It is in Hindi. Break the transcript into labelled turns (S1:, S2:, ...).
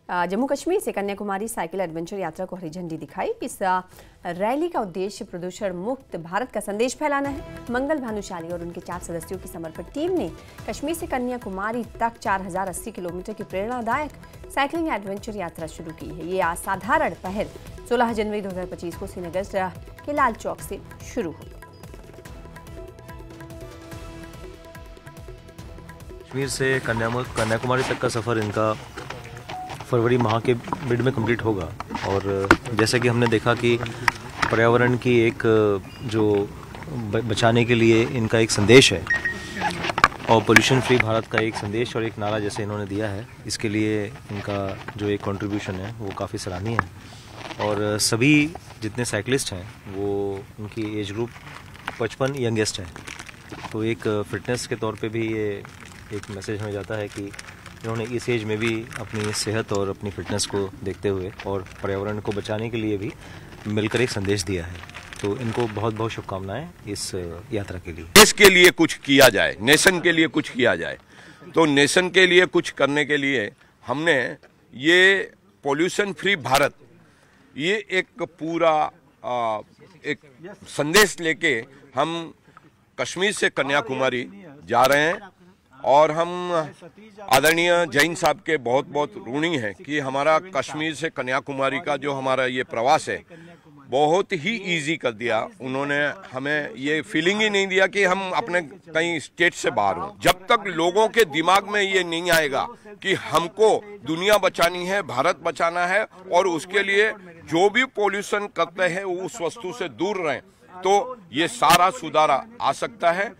S1: जम्मू कश्मीर से कन्याकुमारी साइकिल एडवेंचर यात्रा को हरी झंडी दिखाई। इस रैली का उद्देश्य प्रदूषण मुक्त भारत का संदेश फैलाना है। मंगल भानुशाली और उनके 4 सदस्यों की समर्पित टीम ने कश्मीर से कन्याकुमारी तक 4080 किलोमीटर की प्रेरणादायक साइकिलिंग एडवेंचर यात्रा शुरू की है। ये असाधारण पहल 16 जनवरी 2025 को श्रीनगर के लाल चौक से शुरू हुई।
S2: कश्मीर से कन्याकुमारी तक का सफ़र इनका फरवरी माह के मिड में कंप्लीट होगा। और जैसा कि हमने देखा कि पर्यावरण की एक जो बचाने के लिए इनका एक संदेश है और पोल्यूशन फ्री भारत का एक संदेश और एक नारा जैसे इन्होंने दिया है, इसके लिए इनका जो एक कंट्रीब्यूशन है वो काफ़ी सराहनीय है। और सभी जितने साइकिलिस्ट हैं वो उनकी एज ग्रुप 55 यंगेस्ट है, तो एक फिटनेस के तौर पे भी ये एक मैसेज हमें जाता है कि इन्होंने इस एज में भी अपनी सेहत और अपनी फिटनेस को देखते हुए और पर्यावरण को बचाने के लिए भी मिलकर एक संदेश दिया है। तो इनको बहुत बहुत शुभकामनाएं इस यात्रा के लिए।
S3: देश के लिए कुछ किया जाए, नेशन के लिए कुछ किया जाए, तो नेशन के लिए कुछ करने के लिए हमने ये पोल्यूशन फ्री भारत, ये एक पूरा एक संदेश लेके हम कश्मीर से कन्याकुमारी जा रहे हैं। और हम आदरणीय जैन साहब के बहुत बहुत ऋणी हैं कि हमारा कश्मीर से कन्याकुमारी का जो हमारा ये प्रवास है बहुत ही इजी कर दिया। उन्होंने हमें ये फीलिंग ही नहीं दिया कि हम अपने कहीं स्टेट से बाहर हों। जब तक लोगों के दिमाग में ये नहीं आएगा कि हमको दुनिया बचानी है, भारत बचाना है और उसके लिए जो भी पोल्यूशन करते हैं उस वस्तु से दूर रहें, तो ये सारा सुधार आ सकता है।